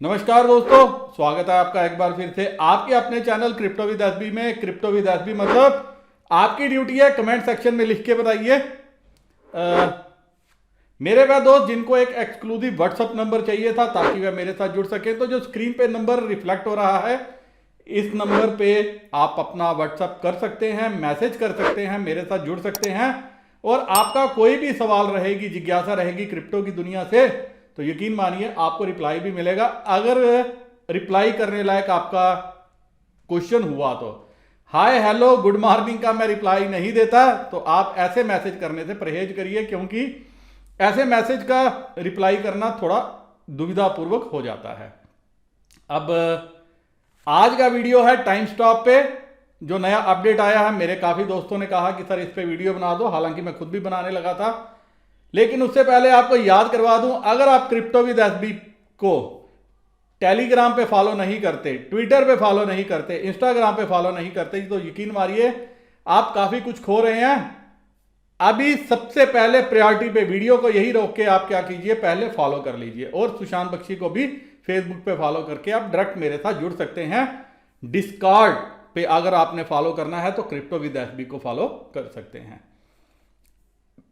नमस्कार दोस्तों, स्वागत है आपका एक बार फिर से आपके अपने चैनल क्रिप्टो विद एसबी में। क्रिप्टो विद एसबी मतलब आपकी ड्यूटी है कमेंट सेक्शन में लिख के बताइए। मेरे वह दोस्त जिनको एक एक्सक्लूसिव व्हाट्सअप नंबर चाहिए था ताकि वह मेरे साथ जुड़ सके, तो जो स्क्रीन पे नंबर रिफ्लेक्ट हो रहा है इस नंबर पे आप अपना व्हाट्सअप कर सकते हैं, मैसेज कर सकते हैं, मेरे साथ जुड़ सकते हैं और आपका कोई भी सवाल रहेगी, जिज्ञासा रहेगी क्रिप्टो की दुनिया से, तो यकीन मानिए आपको रिप्लाई भी मिलेगा। अगर रिप्लाई करने लायक आपका क्वेश्चन हुआ तो हाय हेलो गुड मॉर्निंग का मैं रिप्लाई नहीं देता, तो आप ऐसे मैसेज करने से परहेज करिए, क्योंकि ऐसे मैसेज का रिप्लाई करना थोड़ा दुविधापूर्वक हो जाता है। अब आज का वीडियो है टाइम स्टॉप पे, जो नया अपडेट आया है। मेरे काफ़ी दोस्तों ने कहा कि सर इस पे वीडियो बना दो, हालांकि मैं खुद भी बनाने लगा था, लेकिन उससे पहले आपको याद करवा दूं, अगर आप क्रिप्टो विद एसबी को टेलीग्राम पे फॉलो नहीं करते, ट्विटर पे फॉलो नहीं करते, इंस्टाग्राम पे फॉलो नहीं करते, तो यकीन मानिए आप काफ़ी कुछ खो रहे हैं। अभी सबसे पहले प्रायोरिटी पे वीडियो को यही रोक के आप क्या कीजिए, पहले फॉलो कर लीजिए और सुशांत बख्शी को भी फेसबुक पे फॉलो करके आप डायरेक्ट मेरे साथ जुड़ सकते हैं। डिस्कॉर्ड पे अगर आपने फॉलो करना है तो क्रिप्टो विद एसबी को फॉलो कर सकते हैं।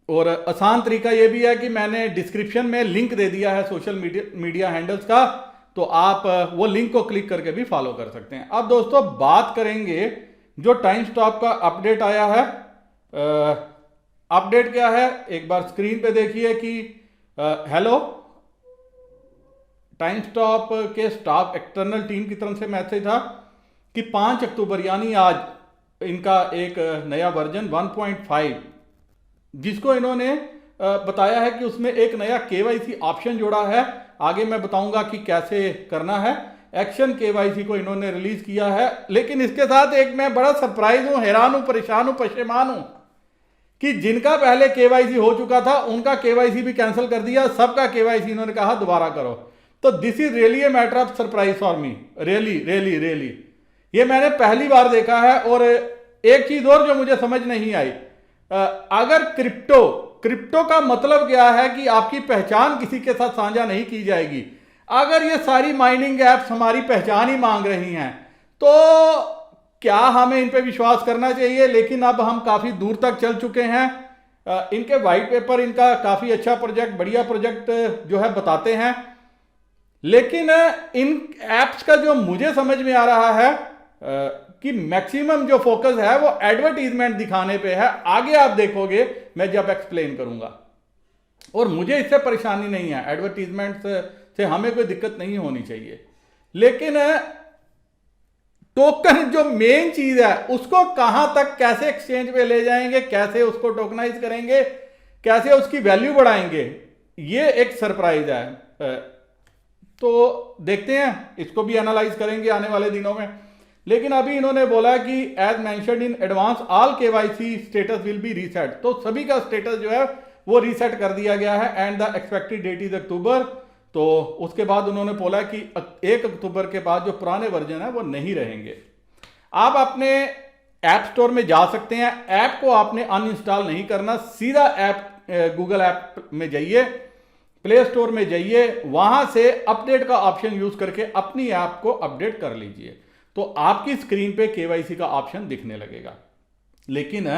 और आसान तरीका यह भी है कि मैंने डिस्क्रिप्शन में लिंक दे दिया है सोशल मीडिया हैंडल्स का, तो आप वो लिंक को क्लिक करके भी फॉलो कर सकते हैं। अब दोस्तों बात करेंगे जो टाइम स्टॉप का अपडेट आया है। अपडेट क्या है, एक बार स्क्रीन पे देखिए कि हेलो, टाइम स्टॉप के स्टाफ एक्सटर्नल टीम की तरफ से मैसेज था कि 5 अक्टूबर यानी आज इनका एक नया वर्जन 1.5, जिसको इन्होंने बताया है कि उसमें एक नया केवाईसी ऑप्शन जोड़ा है। आगे मैं बताऊंगा कि कैसे करना है। एक्शन केवाईसी को इन्होंने रिलीज किया है, लेकिन इसके साथ एक मैं बड़ा सरप्राइज हूं, हैरान हूं, परेशान हूं, पशेमान हूं कि जिनका पहले केवाईसी हो चुका था उनका केवाईसी भी कैंसिल कर दिया, सबका केवाईसी इन्होंने कहा दोबारा करो। तो this is really a matter of surprise for me, really really really. ये मैंने पहली बार देखा है। और एक चीज और जो मुझे समझ नहीं आई, अगर क्रिप्टो का मतलब क्या है कि आपकी पहचान किसी के साथ साझा नहीं की जाएगी। अगर ये सारी माइनिंग एप्स हमारी पहचान ही मांग रही हैं तो क्या हमें इन पे विश्वास करना चाहिए? लेकिन अब हम काफी दूर तक चल चुके हैं। इनके वाइट पेपर, इनका काफी अच्छा प्रोजेक्ट, बढ़िया प्रोजेक्ट जो है बताते हैं, लेकिन इन एप्स का जो मुझे समझ में आ रहा है कि मैक्सिमम जो फोकस है वो एडवर्टीजमेंट दिखाने पे है। आगे आप देखोगे मैं जब एक्सप्लेन करूंगा, और मुझे इससे परेशानी नहीं है, एडवर्टीजमेंट से हमें कोई दिक्कत नहीं होनी चाहिए, लेकिन टोकन जो मेन चीज है उसको कहां तक, कैसे एक्सचेंज पे ले जाएंगे, कैसे उसको टोकनाइज करेंगे, कैसे उसकी वैल्यू बढ़ाएंगे, ये एक सरप्राइज है। तो देखते हैं, इसको भी एनालाइज करेंगे आने वाले दिनों में। लेकिन अभी इन्होंने बोला कि as mentioned in advance all KYC status will be reset, तो सभी का स्टेटस जो है वो रीसेट कर दिया गया है and the expected date is October. तो उसके बाद उन्होंने बोला कि 1 अक्टूबर के बाद जो पुराने वर्जन है वो नहीं रहेंगे। आप अपने ऐप स्टोर में जा सकते हैं, ऐप को आपने अनइंस्टॉल नहीं करना, सीधा ऐप गूगल ऐप में जाइए, प्ले स्टोर में जाइए, वहां से अपडेट का ऑप्शन यूज करके अपनी ऐप को अपडेट कर लीजिए, तो आपकी स्क्रीन पे केवाईसी का ऑप्शन दिखने लगेगा। लेकिन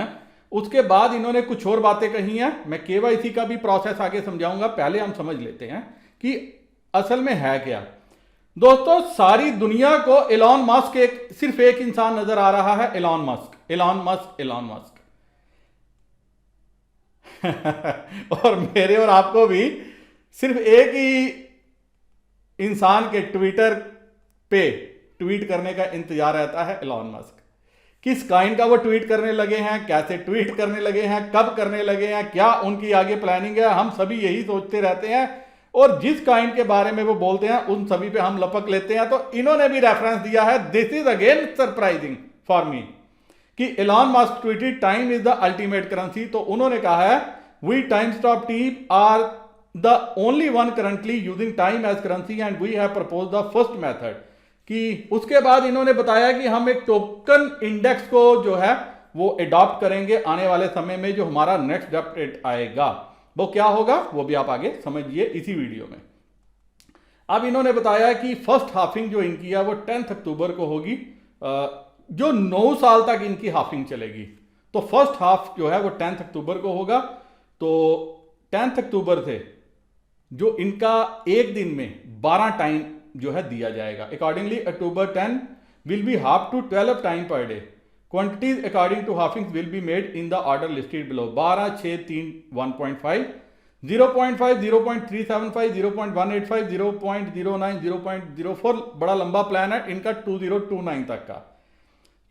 उसके बाद इन्होंने कुछ और बातें कही हैं, मैं केवाईसी का भी प्रोसेस आगे समझाऊंगा, पहले हम समझ लेते हैं कि असल में है क्या। दोस्तों सारी दुनिया को एलॉन मस्क, सिर्फ एक इंसान नजर आ रहा है, Elon Musk, Elon Musk, Elon Musk. और मेरे और आपको भी सिर्फ एक ही इंसान के ट्विटर पे ट्वीट करने का इंतजार रहता है, एलॉन मस्क। किस काइंड का वो ट्वीट करने लगे हैं, कैसे ट्वीट करने लगे हैं, कब करने लगे हैं, क्या उनकी आगे प्लानिंग है, हम सभी यही सोचते रहते हैं। और जिस काइंड के बारे में वो बोलते हैं उन सभी पे हम लपक लेते हैं। तो इन्होंने भी रेफरेंस दिया है, this is again surprising for me, कि Elon Musk tweeted time is the ultimate currency. तो उन्होंने कहा है we time stop team are the only one currently using time as currency and we have proposed the first method. कि उसके बाद इन्होंने बताया कि हम एक टोकन इंडेक्स को जो है वो अडॉप्ट करेंगे आने वाले समय में, जो हमारा नेक्स्ट अपडेट आएगा वो क्या होगा वो भी आप आगे समझिए इसी वीडियो में। अब इन्होंने बताया कि फर्स्ट हाफिंग जो इनकी है वो 10 अक्टूबर को होगी, जो 9 साल तक इनकी हाफिंग चलेगी। तो फर्स्ट हाफ जो है वो 10 अक्टूबर को होगा। तो 10 अक्टूबर से जो इनका एक दिन में 12 टाइम जो है दिया जाएगा। Accordingly October 10 will be half to 12 time per day. Quantities according to halvings will be made in the order listed below. 12, 6, 3, 1.5, 0.5, 0.375, 0.185, 0.09, 0.04, बड़ा लंबा प्लान है इनका 2029 तक का।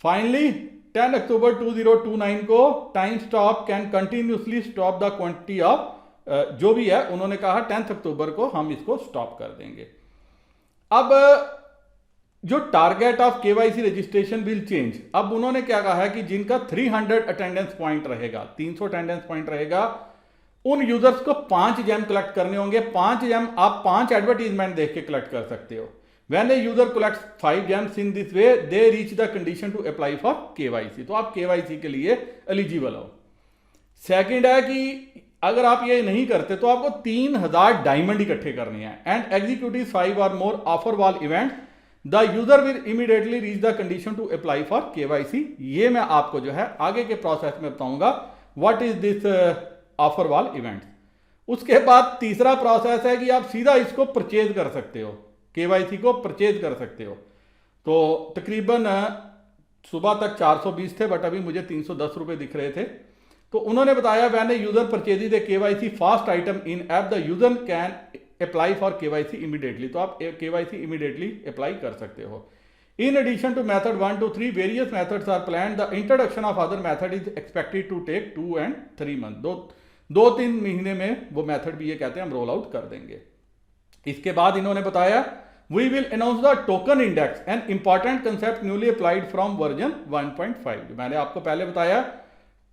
फाइनली 10 अक्टूबर 2029 को time stop can continuously stop the quantity of, जो भी है उन्होंने कहा 10 अक्टूबर को हम इसको स्टॉप कर देंगे। अब जो target of KYC registration will change. अब उन्होंने क्या कहा है कि जिनका 300 अटेंडेंस पॉइंट रहेगा, 300 अटेंडेंस पॉइंट रहेगा, उन यूजर्स को 5 जेम कलेक्ट करने होंगे। 5 जेम आप 5 एडवर्टीजमेंट देख के कलेक्ट कर सकते हो। When a user collects 5 gems in this way they reach the condition to apply for KYC. तो आप केवाईसी के लिए एलिजिबल हो। सेकंड है कि अगर आप ये नहीं करते तो आपको 3000 डायमंड इकट्ठे करनी है। एंड एग्जीक्यूटिव 5 और more offer wall event the user will immediately reach the condition to apply for KYC. ये मैं आपको जो है आगे के प्रोसेस में बताऊंगा what is this offer wall event. उसके बाद तीसरा प्रोसेस है कि आप सीधा इसको परचेज कर सकते हो, केवाईसी को परचेज कर सकते हो। तो तकरीबन सुबह तक 420 थे, बट अभी मुझे 310 रुपए दिख रहे थे। तो उन्होंने बताया when a user purchase the KYC first item in app the user can apply for KYC immediately. तो आप केवाईसी इमीडिएटली अप्लाई कर सकते हो। In addition to method 1 to 3 various methods are planned. The introduction of other method is expected to take 2 and 3 months। 2-3 महीने में वो method भी ये कहते हैं हम रोल आउट कर देंगे। इसके बाद इन्होंने बताया we will announce the token index an important concept newly applied from version 1.5। मैंने आपको पहले बताया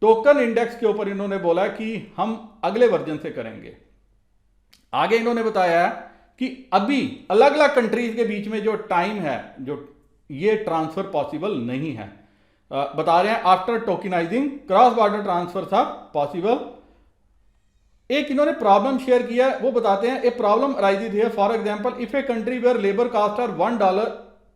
टोकन इंडेक्स के ऊपर इन्होंने बोला कि हम अगले वर्जन से करेंगे। आगे इन्होंने बताया कि अभी अलग अलग कंट्रीज के बीच में जो टाइम है, जो ये ट्रांसफर पॉसिबल नहीं है। बता रहे हैं after tokenizing cross border transfer are possible. एक इन्होंने प्रॉब्लम शेयर किया, वो बताते हैं a problem arises here for example if a country where labour cost are $1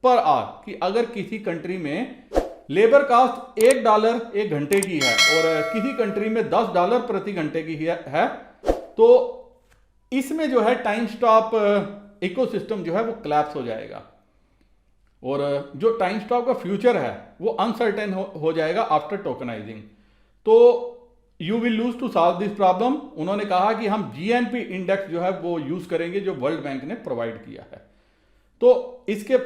per our, कि अगर किसी कंट्री में लेबर कास्ट $1 एक घंटे की है और किसी कंट्री में $10 प्रति घंटे की है, तो इसमें जो है टाइम स्टॉप इकोसिस्टम जो है वो कोलैप्स हो जाएगा और जो टाइम स्टॉप का फ्यूचर है वो अनसर्टेन हो जाएगा आफ्टर टोकनाइजिंग। तो you will lose to solve this problem. उन्होंने कहा कि हम जीएनपी इंडेक्स जो है वो यूज करेंगे जो वर्ल्ड बैंक ने प्रोवाइड किया है। तो इसके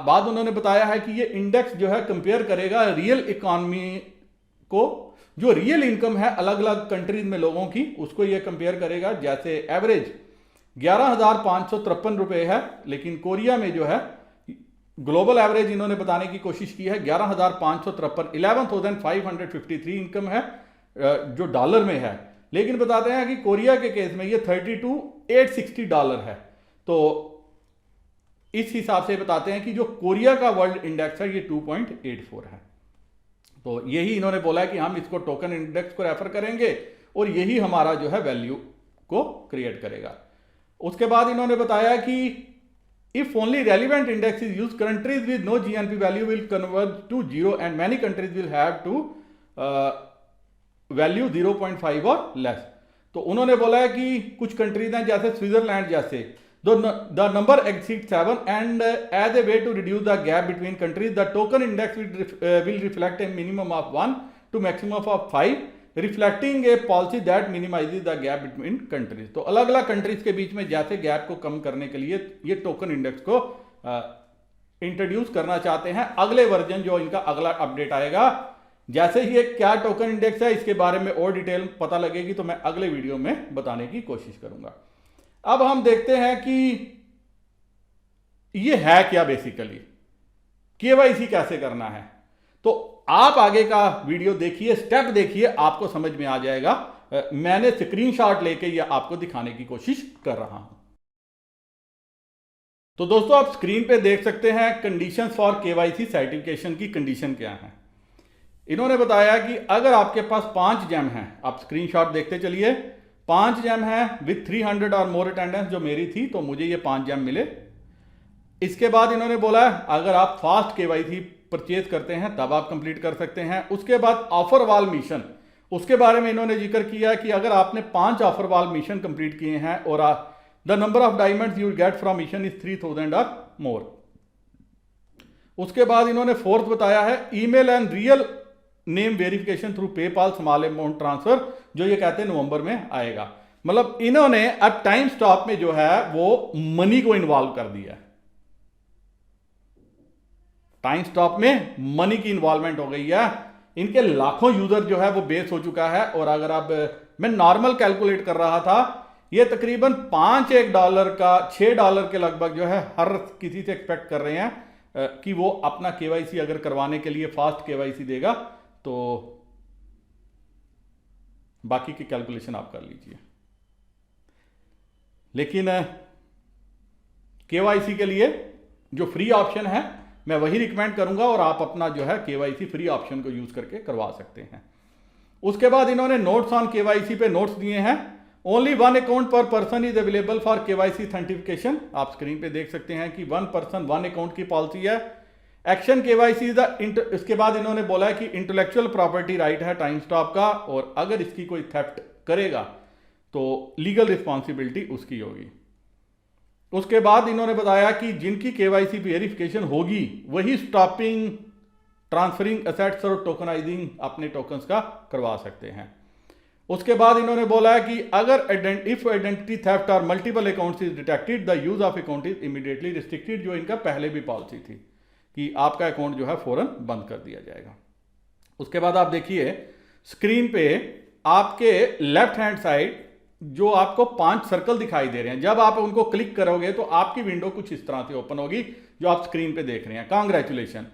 बाद उन्होंने बताया है कि ये इंडेक्स जो है कंपेयर करेगा रियल इकॉनमी को, जो रियल इनकम है अलग अलग कंट्रीज में लोगों की, उसको ये कंपेयर करेगा। जैसे एवरेज 11,553 रुपए है, लेकिन कोरिया में जो है ग्लोबल एवरेज इन्होंने बताने की कोशिश की है 11,553, 11,553 इनकम है जो डॉलर में है। लेकिन बताते हैं कि कोरिया के केस में ये $32,860 है। तो इस हिसाब से बताते हैं कि जो कोरिया का वर्ल्ड इंडेक्स है ये 2.84 है। तो यही इन्होंने बोला है कि हम इसको टोकन इंडेक्स को रेफर करेंगे और यही हमारा जो है वैल्यू को क्रिएट करेगा। उसके बाद इन्होंने बताया कि if only relevant index is use countries with no GNP value will converge to 0 and many countries will have to value 0.5 और लेस। तो उन्होंने बोला है कि कुछ कंट्रीज हैं जैसे स्विट्जरलैंड जैसे the number exceeds 7 and as a way to reduce the gap between countries the token index will reflect a minimum of 1 to maximum of 5 reflecting a policy that minimizes the gap between countries। तो अलग अलग countries के बीच में जैसे gap को कम करने के लिए ये टोकन इंडेक्स को इंट्रोड्यूस करना चाहते हैं। अगले वर्जन जो इनका अगला अपडेट आएगा, जैसे ही ये क्या टोकन इंडेक्स है इसके बारे में और डिटेल पता लगेगी तो मैं अगले वीडियो में बताने की कोशिश करूंगा। अब हम देखते हैं कि ये है क्या, बेसिकली केवाईसी कैसे करना है। तो आप आगे का वीडियो देखिए, स्टेप देखिए, आपको समझ में आ जाएगा। मैंने स्क्रीनशॉट लेके ये आपको दिखाने की कोशिश कर रहा हूं। तो दोस्तों आप स्क्रीन पे देख सकते हैं कंडीशंस फॉर केवाईसी सर्टिफिकेशन की कंडीशन क्या है। इन्होंने बताया कि अगर आपके पास 5 जेम हैं, आप स्क्रीनशॉट देखते चलिए, 5 जेम है विथ 300 और मोर अटेंडेंस जो मेरी थी, तो मुझे ये 5 जेम मिले इसके बाद इन्होंने बोला है अगर आप फास्ट केवाईसी परचेज करते हैं तब आप कंप्लीट कर सकते हैं। उसके बाद ऑफर वाल मिशन, उसके बारे में इन्होंने जिक्र किया कि अगर आपने 5 ऑफर वाल मिशन कंप्लीट किए हैं और the number of diamonds you get from mission is 3000 और मोर। उसके बाद इन्होंने फोर्थ बताया है email and real name verification through PayPal small amount transfer, जो ये कहते हैं नवंबर में आएगा। मतलब इन्होंने अब टाइम स्टॉप में जो है वो मनी को इन्वॉल्व कर दिया है, टाइम स्टॉप में मनी की इन्वॉल्वमेंट हो गई है। इनके लाखों यूजर जो है वो बेस हो चुका है। और अगर अब मैं नॉर्मल कैलकुलेट कर रहा था, ये तकरीबन $5 का $6 के लगभग जो है हर किसी से एक्सपेक्ट कर रहे हैं कि वो अपना केवाईसी अगर करवाने के लिए फास्ट केवाईसी देगा। तो बाकी की कैलकुलेशन आप कर लीजिए। लेकिन केवाईसी के लिए जो फ्री ऑप्शन है मैं वही रिकमेंड करूंगा और आप अपना जो है केवाईसी फ्री ऑप्शन को यूज करके करवा सकते हैं। उसके बाद इन्होंने नोट्स ऑन केवाईसी पे नोट्स दिए हैं। Only 1 account per person is available for KYC authentication. आप स्क्रीन पे देख सकते हैं कि 1 पर्सन 1 अकाउंट की पॉलिसी है। एक्शन केवाईसी इसके बाद इन्होंने बोला है कि इंटेलेक्चुअल प्रॉपर्टी राइट है टाइम स्टॉप का, और अगर इसकी कोई थेफ्ट करेगा तो लीगल रिस्पॉन्सिबिलिटी उसकी होगी। उसके बाद इन्होंने बताया कि जिनकी केवाईसी वेरिफिकेशन होगी वही स्टॉपिंग, ट्रांसफरिंग एसेट्स और टोकनाइजिंग अपने टोकन्स का करवा सकते हैं। उसके बाद इन्होंने बोला है कि अगर इफ आइडेंटिटी थेफ्ट और multiple accounts is detected the use of account is immediately restricted, जो इनका पहले भी पॉलिसी थी कि आपका अकाउंट जो है फौरन बंद कर दिया जाएगा। उसके बाद आप देखिए स्क्रीन पे आपके लेफ्ट हैंड साइड जो आपको 5 सर्कल दिखाई दे रहे हैं, जब आप उनको क्लिक करोगे तो आपकी विंडो कुछ इस तरह से ओपन होगी जो आप स्क्रीन पे देख रहे हैं। कांग्रेचुलेशन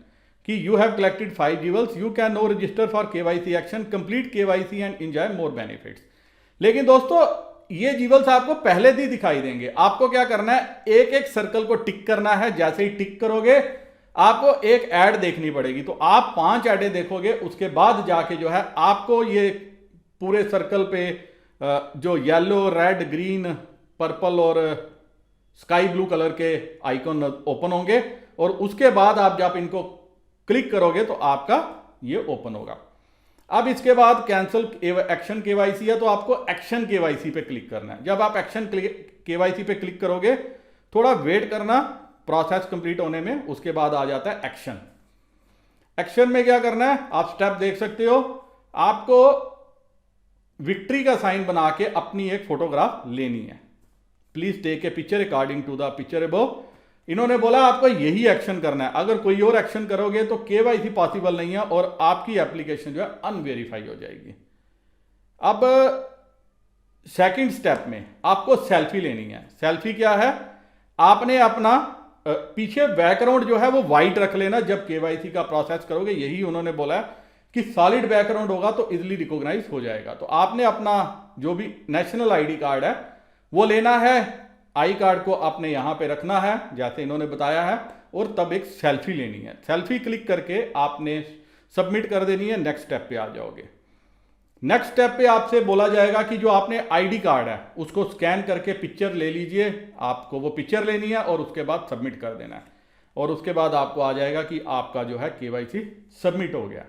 कि you have collected 5 jewels, you can no register for KYC action, complete KYC and enjoy more benefits. लेकिन दोस्तों ये जीवल्स आपको पहले ही दिखाई देंगे। आपको क्या करना है, एक एक सर्कल को टिक करना है। जैसे ही टिक करोगे आपको एक ऐड देखनी पड़ेगी, तो आप 5 ऐडें देखोगे। उसके बाद जाके जो है आपको ये पूरे सर्कल पे जो येलो, रेड, ग्रीन, पर्पल और स्काई ब्लू कलर के आइकॉन ओपन होंगे, और उसके बाद आप जब इनको क्लिक करोगे तो आपका ये ओपन होगा। अब इसके बाद कैंसिल एक्शन केवाईसी है, तो आपको एक्शन केवाईसी पे क्लिक करना है। जब आप एक्शन केवाईसी पे क्लिक करोगे थोड़ा वेट करना प्रोसेस कंप्लीट होने में, उसके बाद आ जाता है एक्शन। एक्शन में क्या करना है आप स्टेप देख सकते हो। आपको विक्ट्री का साइन बना के अपनी एक फोटोग्राफ लेनी है। Please take a picture according to the picture above. इन्होंने बोला आपको यही एक्शन करना है, अगर कोई और एक्शन करोगे तो केवाईसी पॉसिबल नहीं है और आपकी एप्लीकेशन जो है अनवेरीफाई हो जाएगी। अब सेकंड स्टेप में आपको सेल्फी लेनी है। सेल्फी क्या है, आपने अपना पीछे बैकग्राउंड जो है वो वाइट रख लेना जब केवाईसी का प्रोसेस करोगे। यही उन्होंने बोला है कि सॉलिड बैकग्राउंड होगा तो इजीली रिकॉग्नाइज हो जाएगा। तो आपने अपना जो भी नेशनल आईडी कार्ड है वो लेना है, आई कार्ड को आपने यहां पे रखना है जैसे इन्होंने बताया है, और तब एक सेल्फी लेनी है। सेल्फी क्लिक करके आपने सबमिट कर देनी है। नेक्स्ट स्टेप पे आ जाओगे। नेक्स्ट स्टेप पे आपसे बोला जाएगा कि जो आपने आईडी कार्ड है उसको स्कैन करके पिक्चर ले लीजिए। आपको वो पिक्चर लेनी है और उसके बाद सबमिट कर देना है, और उसके बाद आपको आ जाएगा कि आपका जो है केवाईसी सबमिट हो गया।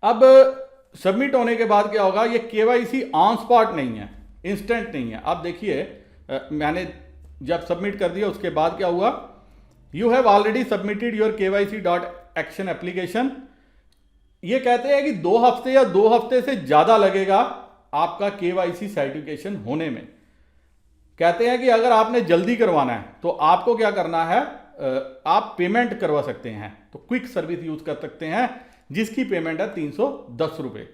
अब सबमिट होने के बाद क्या होगा, ये केवाईसी ऑन स्पॉट नहीं है, इंस्टेंट नहीं है। आप देखिए मैंने जब सबमिट कर दिया उसके बाद क्या हुआ, you have already submitted your KYC dot action application. ये कहते हैं कि 2 हफ्ते या 2 हफ्ते से ज्यादा लगेगा आपका केवाईसी सर्टिफिकेशन होने में। कहते हैं कि अगर आपने जल्दी करवाना है तो आपको क्या करना है, आप पेमेंट करवा सकते हैं, तो क्विक सर्विस यूज कर सकते हैं जिसकी पेमेंट है 310 रुपए।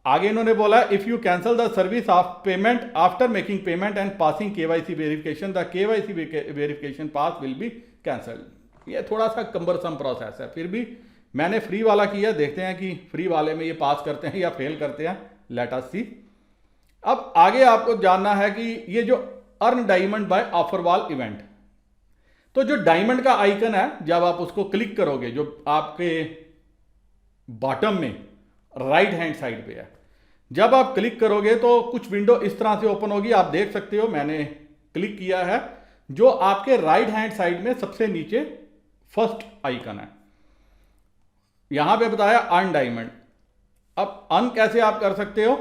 आगे इन्होंने बोला if you cancel the service of payment after making payment and passing KYC verification the KYC verification pass will be cancelled. ये थोड़ा सा कम्बरसम प्रोसेस है, फिर भी मैंने फ्री वाला किया, देखते हैं कि फ्री वाले में ये पास करते हैं या फेल करते हैं। Let us see. अब आगे आपको जानना है कि ये जो earn diamond by offer wall event, तो जो डायमंड का आइकन है जब आप उसको क्लिक करोगे जो आपके बॉटम में राइट हैंड साइड पे है, जब आप क्लिक करोगे तो कुछ विंडो इस तरह से ओपन होगी। आप देख सकते हो मैंने क्लिक किया है जो आपके राइट हैंड साइड में सबसे नीचे फर्स्ट आइकन है, यहां पे बताया अर्न डायमंड। अब अर्न कैसे आप कर सकते हो,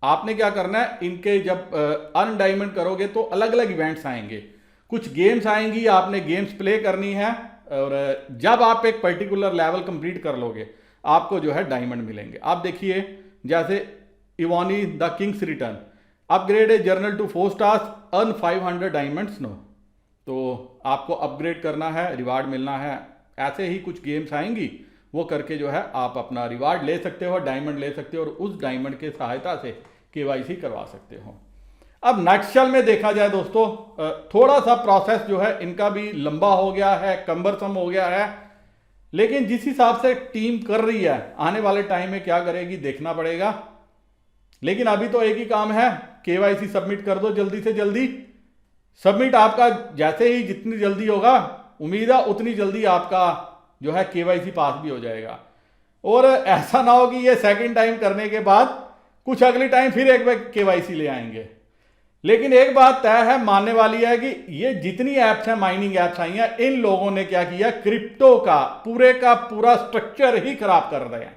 आपने क्या करना है, इनके जब अर्न डायमंड करोगे तो अलग अलग इवेंट्स आएंगे, कुछ गेम्स आएंगी, आपने गेम्स प्ले करनी है, और जब आप एक पर्टिकुलर लेवल कंप्लीट कर लोगे आपको जो है डायमंड मिलेंगे। आप देखिए जैसे Evony the king's return, upgrade a general to 4 stars, earn 500 diamonds no. तो आपको अपग्रेड करना है, रिवार्ड मिलना है, ऐसे ही कुछ गेम्स आएंगी, वो करके जो है आप अपना रिवार्ड ले सकते हो, डायमंड ले सकते हो, और उस डायमंड के सहायता से केवाईसी करवा सकते हो। अब नटशल में देखा जाए दोस्तों, थोड़ा सा प्रोसेस जो है इनका भी लंबा हो गया है, कम्बरसम हो गया है, लेकिन जिस हिसाब से टीम कर रही है आने वाले टाइम में क्या करेगी देखना पड़ेगा। लेकिन अभी तो एक ही काम है, केवाईसी सबमिट कर दो जल्दी से जल्दी। सबमिट आपका जैसे ही जितनी जल्दी होगा, उम्मीद है उतनी जल्दी आपका जो है केवाईसी पास भी हो जाएगा। और ऐसा ना हो कि ये सेकंड टाइम करने के बाद कुछ अगली टाइम फिर एक बार केवाईसी ले आएंगे। लेकिन एक बात तय है, मानने वाली है कि ये जितनी ऐप्स हैं, माइनिंग ऐप्स आई हैं, इन लोगों ने क्या किया, क्रिप्टो का पूरा स्ट्रक्चर ही खराब कर रहे हैं।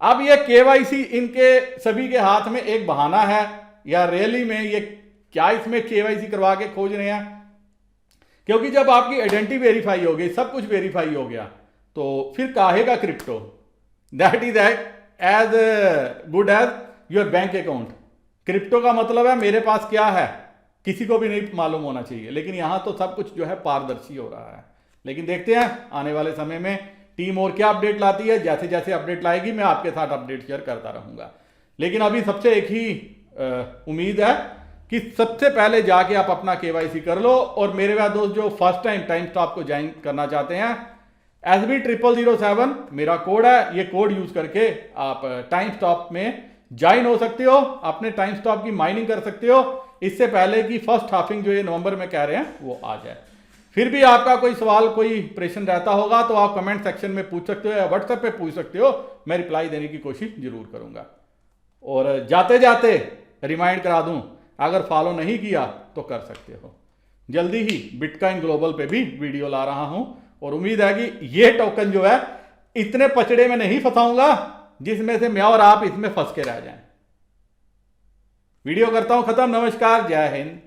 अब ये केवाईसी इनके सभी के हाथ में एक बहाना है, या रैली में ये क्या इसमें केवाईसी करवा के खोज रहे हैं, क्योंकि जब आपकी आइडेंटिटी वेरीफाई हो गई, सब कुछ वेरीफाई हो गया, तो फिर काहे का crypto, that is as good as your bank account. Crypto का मतलब है मेरे पास क्या है, किसी को भी नहीं मालूम होना चाहिए, लेकिन यहां तो सब कुछ जो है पारदर्शी हो रहा है। लेकिन देखते हैं आने वाले समय में टीम और क्या अपडेट लाती है, जैसे जैसे अपडेट लाएगी मैं आपके साथ अपडेट शेयर करता रहूंगा। लेकिन अभी सबसे एक ही उम्मीद है कि सबसे पहले जाके आप अपना केवाईसी कर लो। और मेरे वाले दोस्त जो फर्स्ट टाइम टाइम स्टॉप को ज्वाइन करना चाहते हैं, SB0007 मेरा कोड है, ये कोड यूज करके आप टाइम स्टॉप में ज्वाइन हो सकते हो, अपने टाइम स्टॉप की माइनिंग कर सकते हो, इससे पहले कि फर्स्ट हाफिंग जो ये नवंबर में कह रहे हैं वो आ जाए। फिर भी आपका कोई सवाल, कोई प्रश्न रहता होगा तो आप कमेंट सेक्शन में पूछ सकते हो, या व्हाट्सएप पे पूछ सकते हो, मैं रिप्लाई देने की कोशिश जरूर करूंगा। और जाते जाते रिमाइंड करा दूं, अगर फॉलो नहीं किया तो कर सकते हो। जल्दी ही बिटकॉइन ग्लोबल पे भी वीडियो ला रहा हूं, और उम्मीद है कि ये टोकन जो है इतने पचड़े में नहीं फंसाऊंगा जिसमें से मैं और आप इसमें फंस के रह जाएं। वीडियो करता हूं खत्म। नमस्कार, जय हिंद।